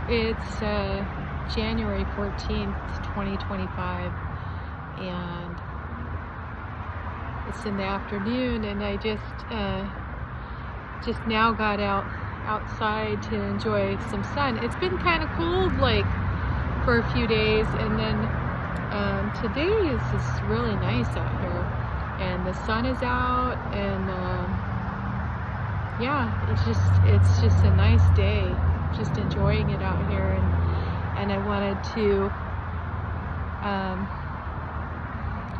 It's January 14th, 2025, and it's in the afternoon, and I just now got outside to enjoy some sun. It's been kind of cold, like, for a few days, and then today is just really nice out here, and the sun is out, and yeah, it's just a nice day. Just enjoying it out here, and I wanted to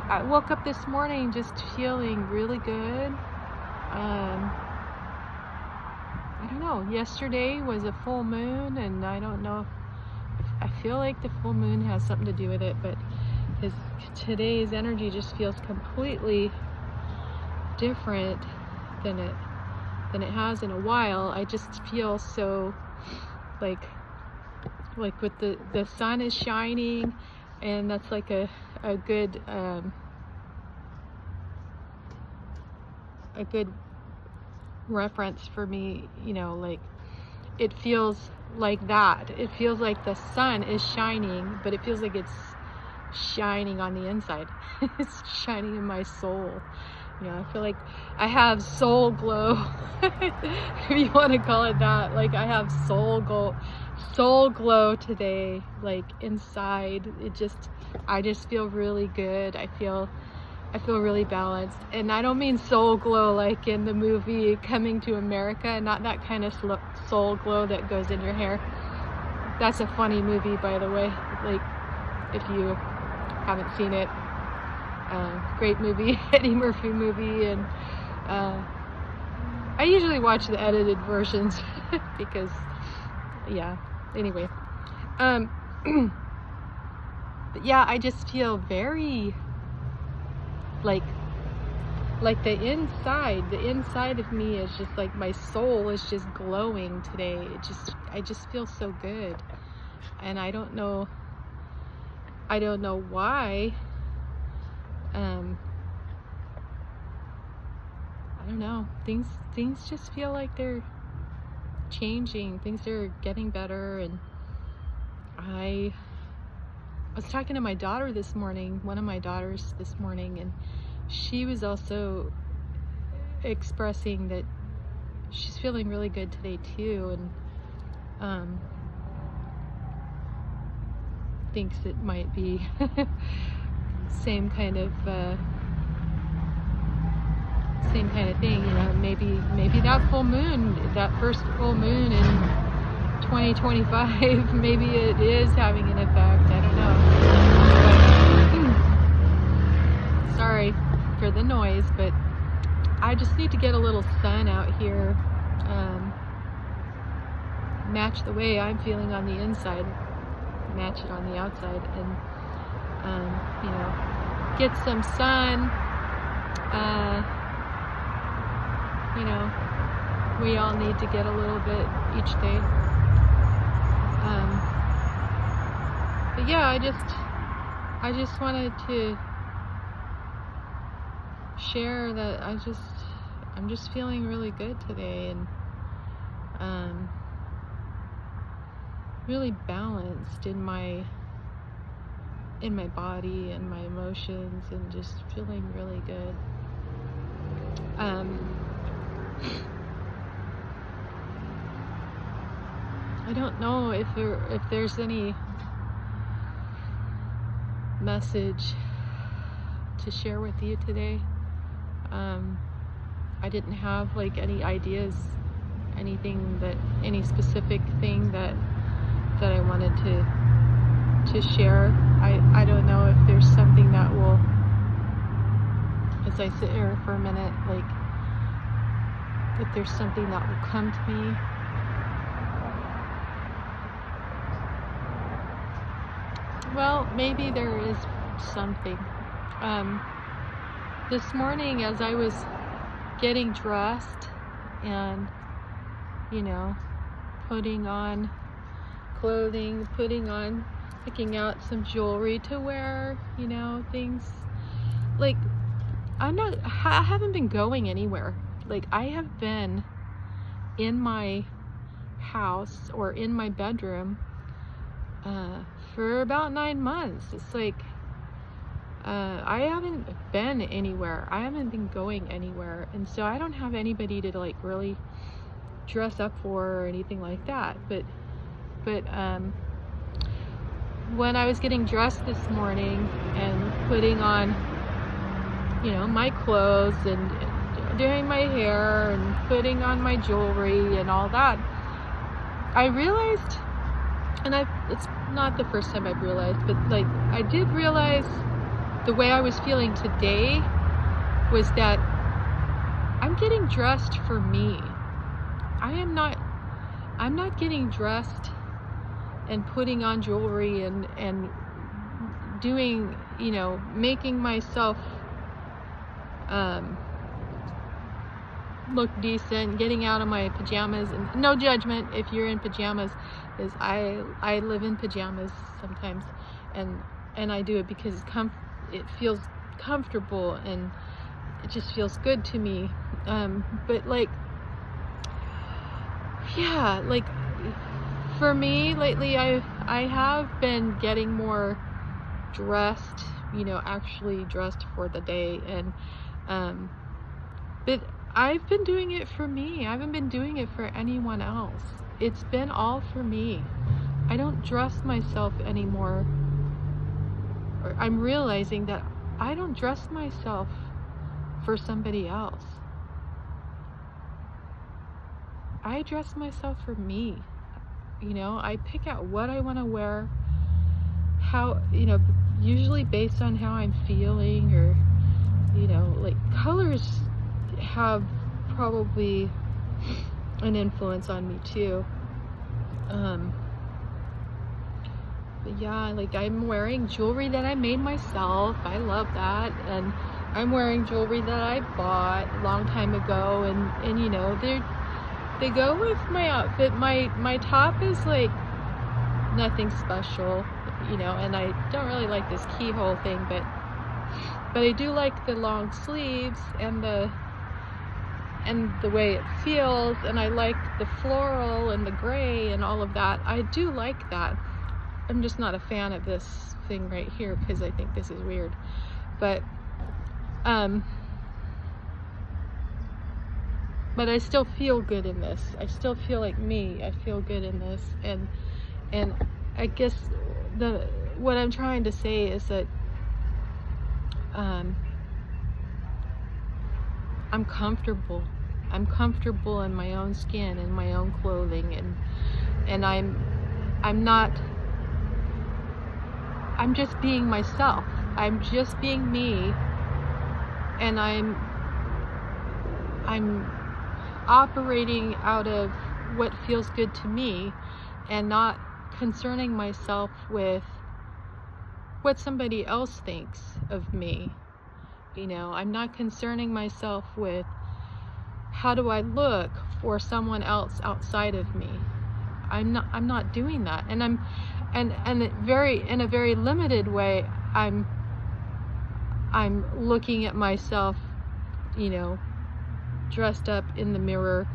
I woke up this morning just feeling really good. I don't know, yesterday was a full moon, and I don't know if I feel like the full moon has something to do with it, but today's energy just feels completely different than it has in a while. I just feel so like with the sun is shining, and that's like a good reference for me, like it feels like that. It feels like the sun is shining, but it feels like it's shining on the inside. It's shining in my soul. I feel like I have soul glow, if you want to call it that. Like, I have soul glow today, like inside. I just feel really good. I feel really balanced, and I don't mean soul glow like in the movie Coming to America, not that kind of soul glow that goes in your hair. That's a funny movie, by the way, like, if you haven't seen it. Great movie, Eddie Murphy movie, and I usually watch the edited versions because, yeah, anyway. But yeah, I just feel very like the inside of me is just like, my soul is just glowing today. I just feel so good, and I don't know why. I don't know, things just feel like they're changing, things are getting better. And I was talking to my daughter this morning, one of my daughters this morning, and she was also expressing that she's feeling really good today too, and thinks it might be same kind of thing, maybe that full moon, that first full moon in 2025, maybe it is having an effect. I don't know. But, sorry for the noise, but I just need to get a little sun out here, match the way I'm feeling on the inside, match it on the outside, and get some sun. We all need to get a little bit each day. But yeah, I just wanted to share that I'm just feeling really good today, and really balanced in my body and my emotions, and just feeling really good. I don't know if there's any message to share with you today. I didn't have like any ideas, any specific thing that I wanted to share. I don't know if there's something that will, as I sit here for a minute, like, if there's something that will come to me. Well, maybe there is something. This morning, as I was getting dressed and, putting on clothing, picking out some jewelry to wear, things like, I haven't been going anywhere. Like, I have been in my house or in my bedroom for about 9 months. It's like, I haven't been anywhere. I haven't been going anywhere. And so I don't have anybody to like really dress up for or anything like that. But when I was getting dressed this morning and putting on, my clothes and doing my hair and putting on my jewelry and all that, I realized, and it's not the first time I've realized, but like I did realize the way I was feeling today was that I'm getting dressed for me. I'm not getting dressed and putting on jewelry and doing, making myself look decent, getting out of my pajamas. And no judgment if you're in pajamas, because I live in pajamas sometimes, and I do it because it feels comfortable and it just feels good to me. But like, yeah, like for me lately, I have been getting more dressed, actually dressed for the day, and but I've been doing it for me. I haven't been doing it for anyone else. It's been all for me. I don't dress myself anymore. I'm realizing that I don't dress myself for somebody else. I dress myself for me. I pick out what I want to wear, how, usually based on how I'm feeling, or, like colors have probably an influence on me too. But yeah, like I'm wearing jewelry that I made myself. I love that. And I'm wearing jewelry that I bought a long time ago, and they go with my outfit. My top is like nothing special, and I don't really like this keyhole thing, but I do like the long sleeves and the way it feels, and I like the floral and the gray and all of that. I do like that. I'm just not a fan of this thing right here because I think this is weird. But I still feel good in this. I still feel like me. I feel good in this, and I guess what I'm trying to say is that I'm comfortable. I'm comfortable in my own skin and my own clothing, and I'm just being myself. I'm just being me, and I'm operating out of what feels good to me and not concerning myself with what somebody else thinks of me. I'm not concerning myself with how do I look for someone else outside of me. I'm not doing that. And in a very limited way, I'm looking at myself, dressed up in the mirror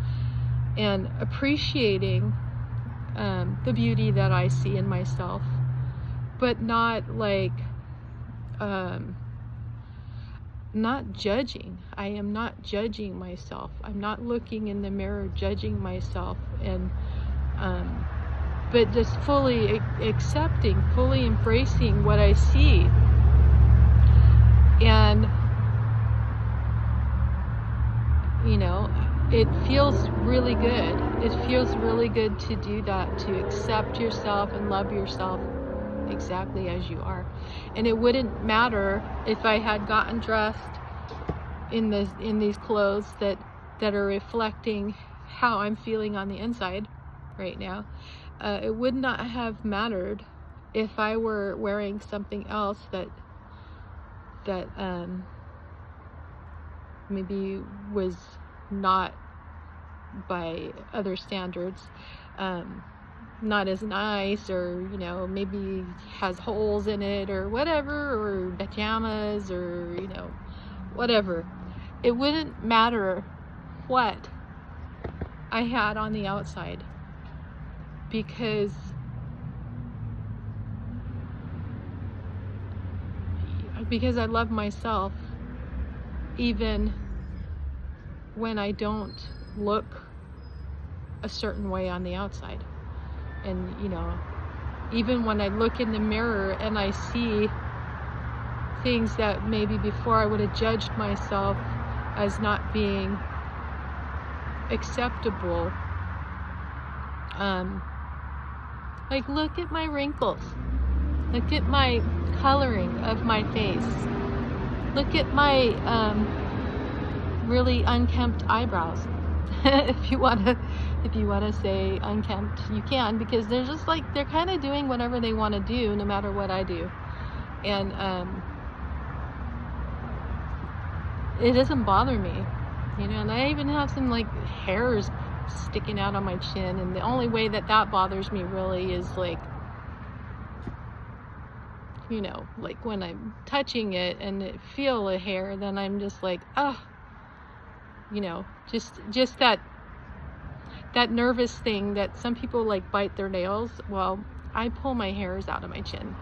and appreciating the beauty that I see in myself, but not like not judging. I am not judging myself. I'm not looking in the mirror judging myself, and but just fully accepting, fully embracing what I see. And it feels really good. It feels really good to do that, to accept yourself and love yourself exactly as you are. And it wouldn't matter if I had gotten dressed in these clothes that are reflecting how I'm feeling on the inside right now. It would not have mattered if I were wearing something else that maybe was not, by other standards, not as nice, or maybe has holes in it or whatever, or pajamas, or whatever. It wouldn't matter what I had on the outside, because because I love myself even when I don't look a certain way on the outside. And even when I look in the mirror and I see things that maybe before I would have judged myself as not being acceptable, like, look at my wrinkles, look at my coloring of my face, look at my really unkempt eyebrows. if you want to say unkempt, you can, because they're just like, they're kind of doing whatever they want to do no matter what I do. And it doesn't bother me, and I even have some like hairs sticking out on my chin, and the only way that bothers me really is like like when I'm touching it and it feel a hair, then I'm just like, oh, just that nervous thing that some people like bite their nails. Well, I pull my hairs out of my chin.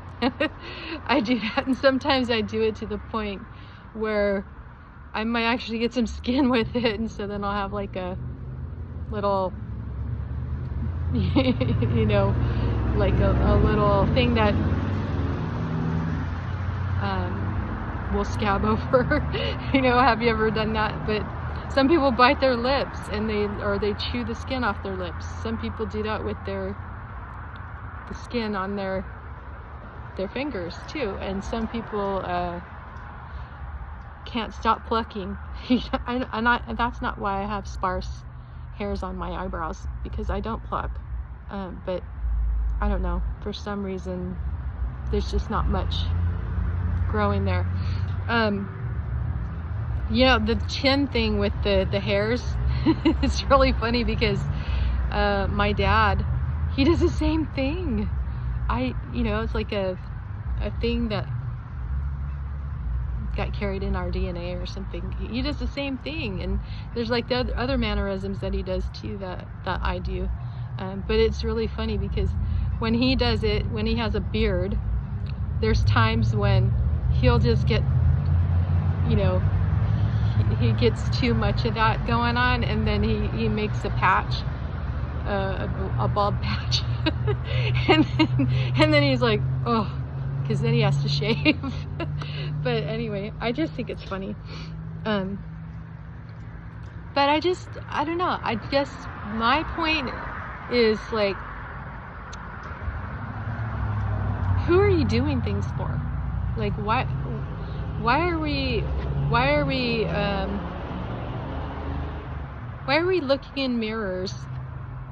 I do that, and sometimes I do it to the point where I might actually get some skin with it, and so then I'll have like a little like a little thing that will scab over. Have you ever done that? But some people bite their lips and they chew the skin off their lips. Some people do that with the skin on their fingers too. And some people can't stop plucking. That's not why I have sparse hairs on my eyebrows, because I don't pluck. But I don't know, for some reason there's just not much growing there. The chin thing with the hairs, it's really funny because my dad, he does the same thing. It's like a thing that got carried in our DNA or something. He does the same thing, and there's like the other mannerisms that he does too that I do. But it's really funny because when he does it, when he has a beard, there's times when he'll just get, he gets too much of that going on, and then he makes a patch, a bald patch, and then he's like, oh, because then he has to shave. But anyway, I just think it's funny. But I don't know. I guess my point is like, who are you doing things for? Like, why are we looking in mirrors?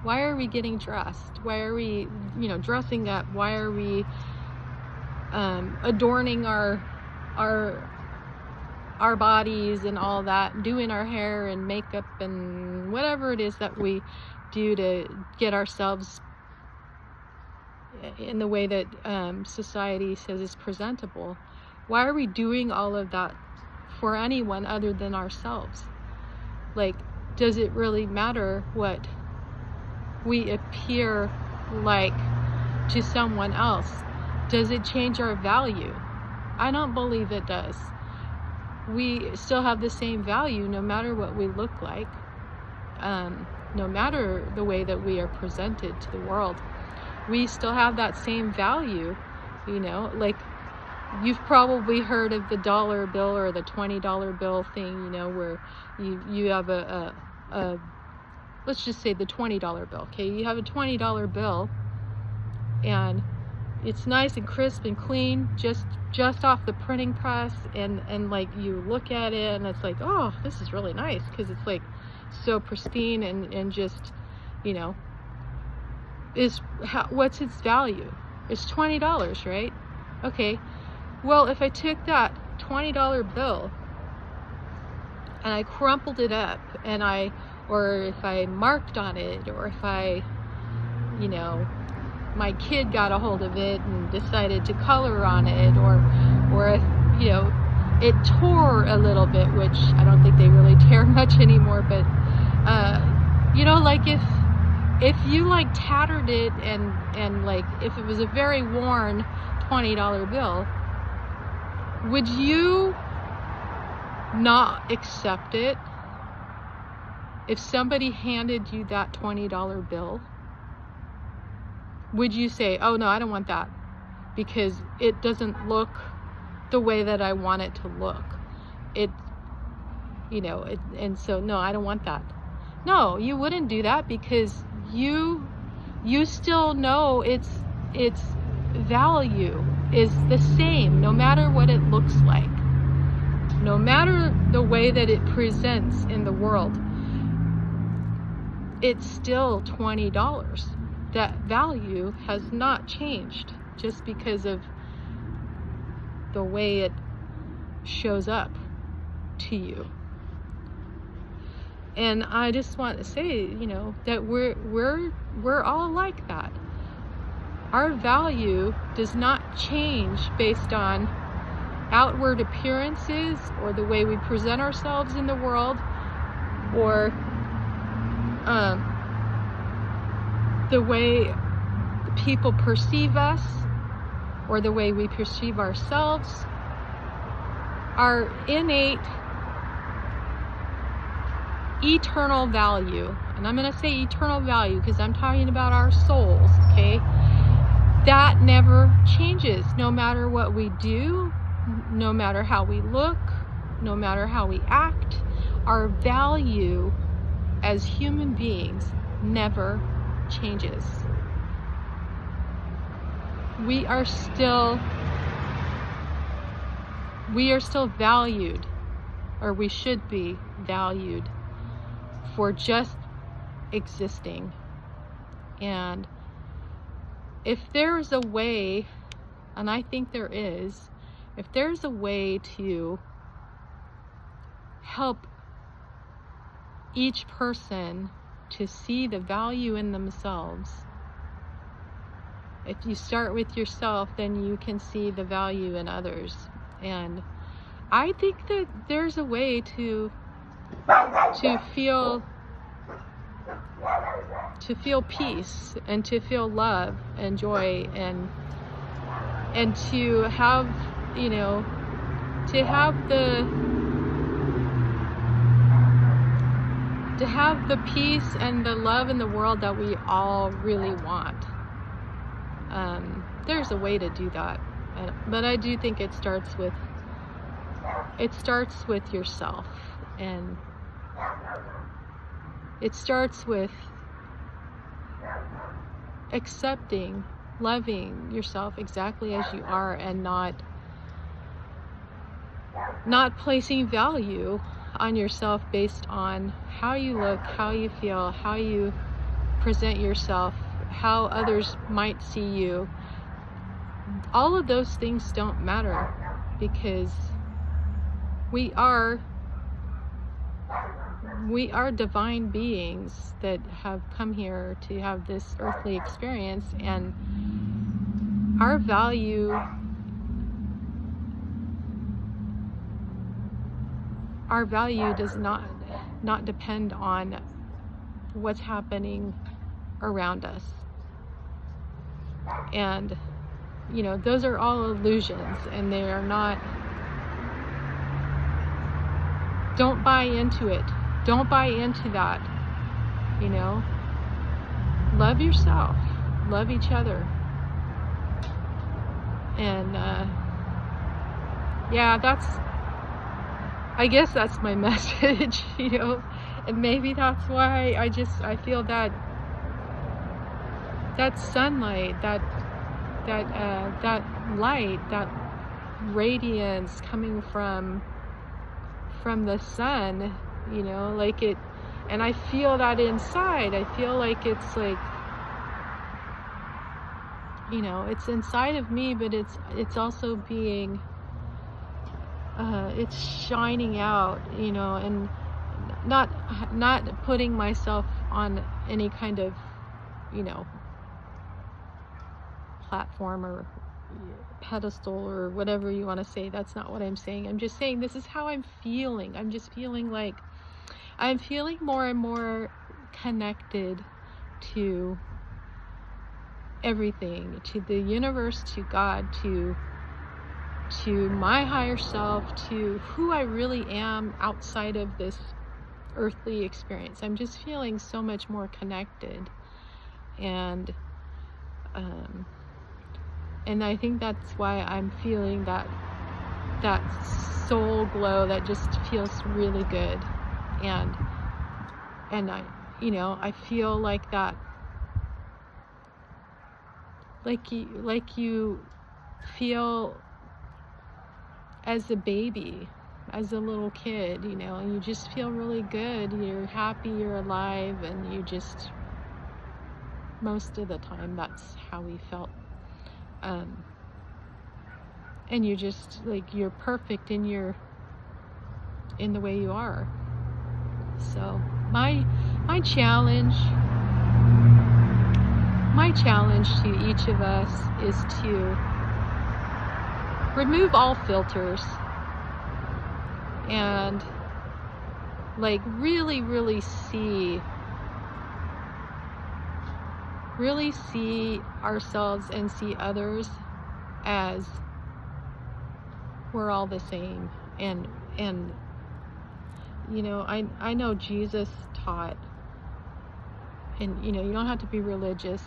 Why are we getting dressed? Why are we, dressing up? Why are we adorning our bodies and all that, doing our hair and makeup and whatever it is that we do to get ourselves in the way that society says is presentable? Why are we doing all of that for anyone other than ourselves? Like, does it really matter what we appear like to someone else? Does it change our value? I don't believe it does. We still have the same value no matter what we look like, no matter the way that we are presented to the world. We still have that same value, like, you've probably heard of the dollar bill or the $20 bill thing, where you have a let's just say the $20 bill, okay? You have a $20 bill, and it's nice and crisp and clean, just off the printing press, and like, you look at it and it's like, oh, this is really nice, because it's like so pristine and just, what's its value? It's $20, right? Okay, well, if I took that $20 bill and I crumpled it up, or if I marked on it, or if I, my kid got a hold of it and decided to color on it, or if, it tore a little bit, which I don't think they really tear much anymore, but, like, if you like tattered it and like, if it was a very worn $20 bill, would you not accept it if somebody handed you that $20 bill? Would you say, oh no, I don't want that because it doesn't look the way that I want it to look? And so no, I don't want that. No, you wouldn't do that because you still know its value is the same no matter what it looks like. No matter the way that it presents in the world, it's still $20. That value has not changed just because of the way it shows up to you. And I just want to say, that we're all like that. Our value does not change based on outward appearances or the way we present ourselves in the world, or the way people perceive us, or the way we perceive ourselves. Our innate eternal value, and I'm going to say eternal value because I'm talking about our souls, okay? That never changes no matter what we do, no matter how we look, no matter how we act. Our value as human beings never changes. We are still valued, or we should be valued, for just existing. And if there's a way, and I think there is, if there's a way to help each person to see the value in themselves, if you start with yourself, then you can see the value in others. And I think that there's a way to feel peace and to feel love and joy and to have the peace and the love in the world that we all really want. There's a way to do that, but I do think it starts with yourself, and it starts with accepting, loving yourself exactly as you are, and not placing value on yourself based on how you look, how you feel, how you present yourself, how others might see you. All of those things don't matter, because we are divine beings that have come here to have this earthly experience, and our value does not depend on what's happening around us. And those are all illusions, and they are not. Don't buy into it. Don't buy into that. Love yourself, love each other. And I guess that's my message, and maybe that's why I feel that sunlight, that light, that radiance coming from the sun, like it, and I feel that inside. I feel like it's like, it's inside of me, but it's also being, it's shining out, and not putting myself on any kind of, platform or pedestal or whatever you want to say. That's not what I'm saying. I'm just saying this is how I'm feeling. I'm just feeling like I'm feeling more and more connected to everything, to the universe, to God, to to my higher self, to who I really am outside of this earthly experience. I'm just feeling so much more connected, and I think that's why I'm feeling that soul glow that just feels really good. And I feel like that, like you feel as a baby, as a little kid, and you just feel really good. You're happy, you're alive, and you just, most of the time, that's how we felt. And you just, like, you're perfect in the way you are. So my challenge to each of us is to remove all filters and, like, really see ourselves and see others as we're all the same. And I know Jesus taught, and you don't have to be religious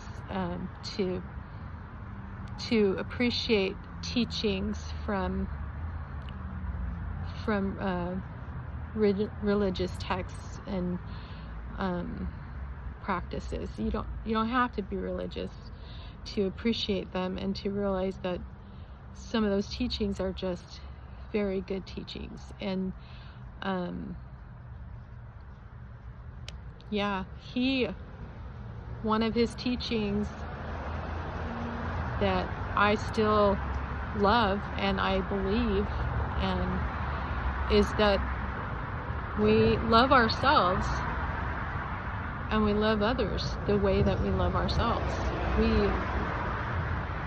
to appreciate teachings from religious texts and practices. You don't have to be religious to appreciate them and to realize that some of those teachings are just very good teachings. And one of his teachings that I still love and I believe is that we love ourselves and we love others the way that we love ourselves.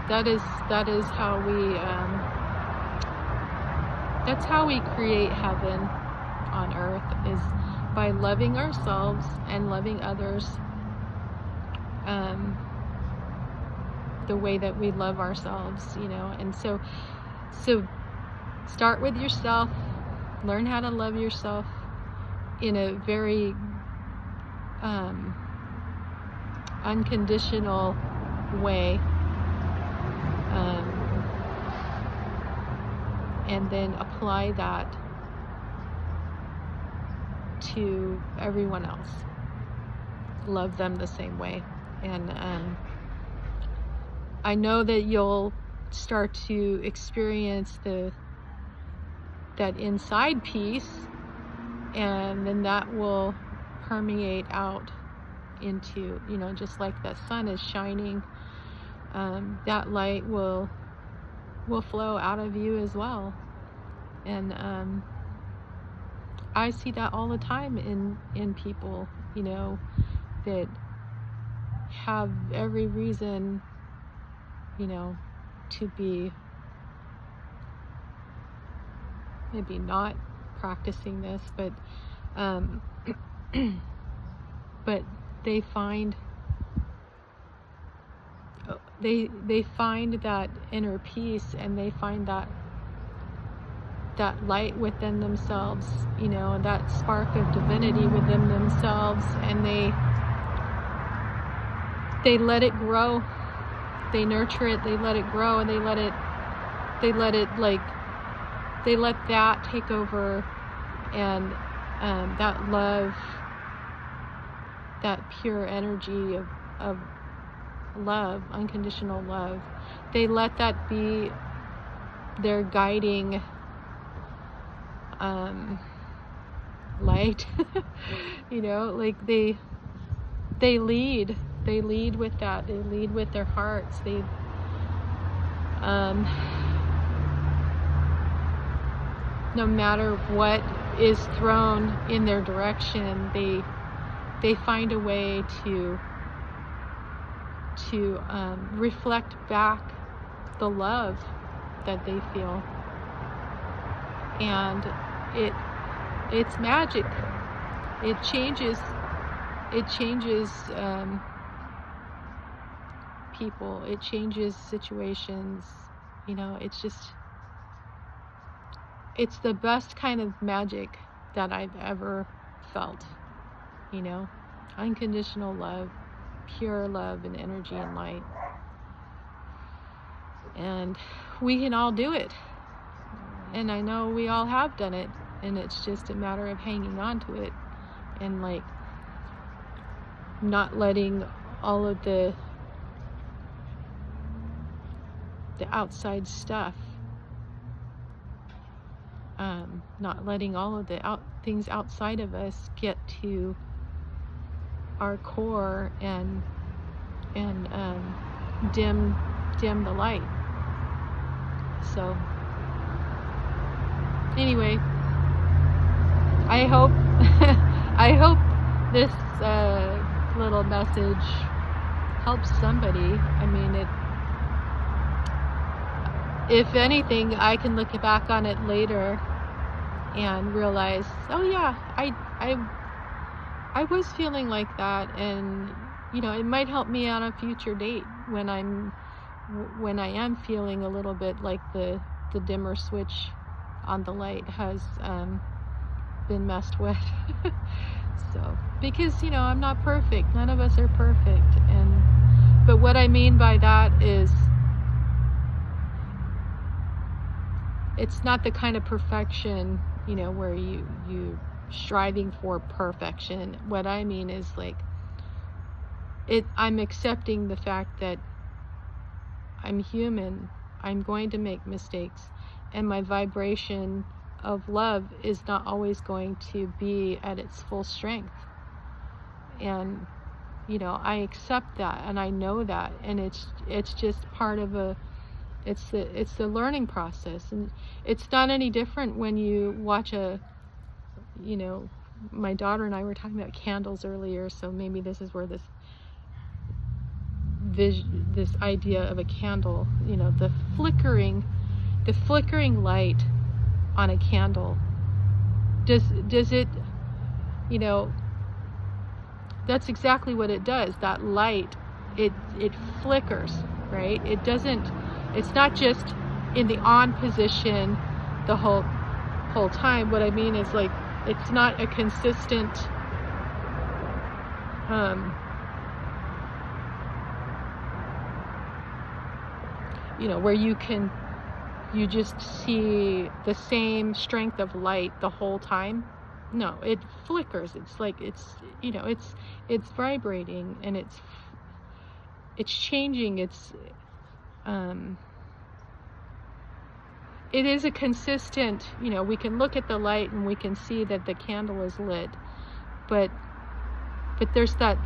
That is how that's how we create heaven on earth, is by loving ourselves and loving others the way that we love ourselves, and so start with yourself, learn how to love yourself in a very unconditional way, and then apply that to everyone else. Love them the same way. And I know that you'll start to experience that inside peace, and then that will permeate out into, just like the sun is shining, that light will flow out of you as well. And I see that all the time in people, that have every reason, to be maybe not practicing this, but but they find that inner peace, and they find that light within themselves, that spark of divinity within themselves, and they let it grow, they nurture it, they let it grow, and they let that take over, and that love, that pure energy of love, unconditional love, they let that be their guiding light. Like they lead with that, they lead with their hearts, they no matter what is thrown in their direction, they find a way to reflect back the love that they feel, and it's magic. It changes people, it changes situations, it's just it's the best kind of magic that I've ever felt, you know, unconditional love, pure love and energy and light. And we can all do it. And I know we all have done it, and it's just a matter of hanging on to it and like not letting all of the outside stuff, not letting all of the things outside of us get to our core and dim the light. So anyway, I hope I hope this little message helps somebody. I mean, if anything, I can look back on it later and realize, oh yeah, I was feeling like that, and you know, it might help me on a future date when I am feeling a little bit like the dimmer switch on the light has been messed with. So, because, you know, I'm not perfect. None of us are perfect. But what I mean by that is, it's not the kind of perfection, you know, where you striving for perfection. What I mean is like, I'm accepting the fact that I'm human. I'm going to make mistakes, and my vibration of love is not always going to be at its full strength. And you know, I accept that, and I know that, and it's just part of it's the learning process. And it's not any different when you watch you know, my daughter and I were talking about candles earlier, so maybe this is where this idea of a candle, you know, the flickering light on a candle, does it, you know, that's exactly what it does. That light, it flickers, right? It's not just in the on position the whole time. What I mean is, like, it's not a consistent you know, where you just see the same strength of light the whole time. No, it flickers. It's like, you know, it's vibrating, and it's changing. It is a consistent, you know, we can look at the light and we can see that the candle is lit, but there's the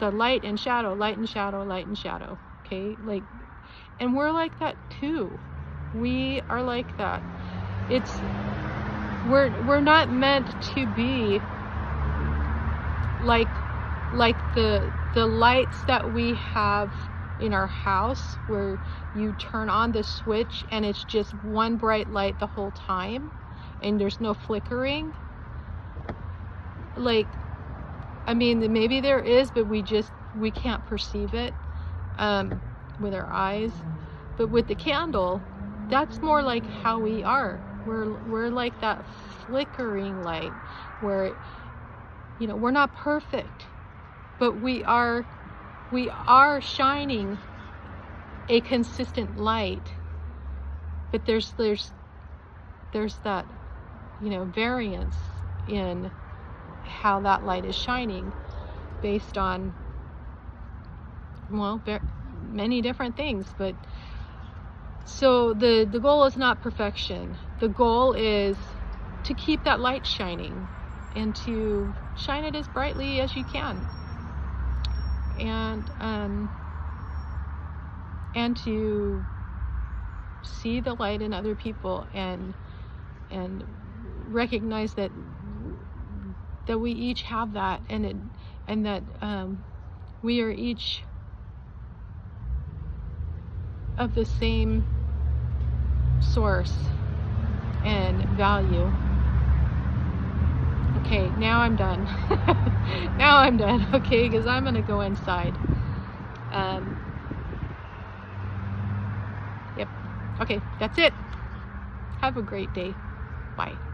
light and shadow, light and shadow, light and shadow. Okay, like, and we're like that too. We are like that. We're not meant to be like the lights that we have in our house, where you turn on the switch and it's just one bright light the whole time and there's no flickering. Like, I mean, maybe there is, but we can't perceive it with our eyes. But with the candle, that's more like how we are. We're like that flickering light, where, you know, we're not perfect, but we are shining a consistent light. But there's that, you know, variance in how that light is shining based on, well, many different things. But so the goal is not perfection. The goal is to keep that light shining, and to shine it as brightly as you can, and to see the light in other people, and recognize that we each have that, and that we are each of the same source and value. Okay, now I'm done. Now I'm done, okay, because I'm gonna go inside. Yep. Okay, that's it. Have a great day. Bye.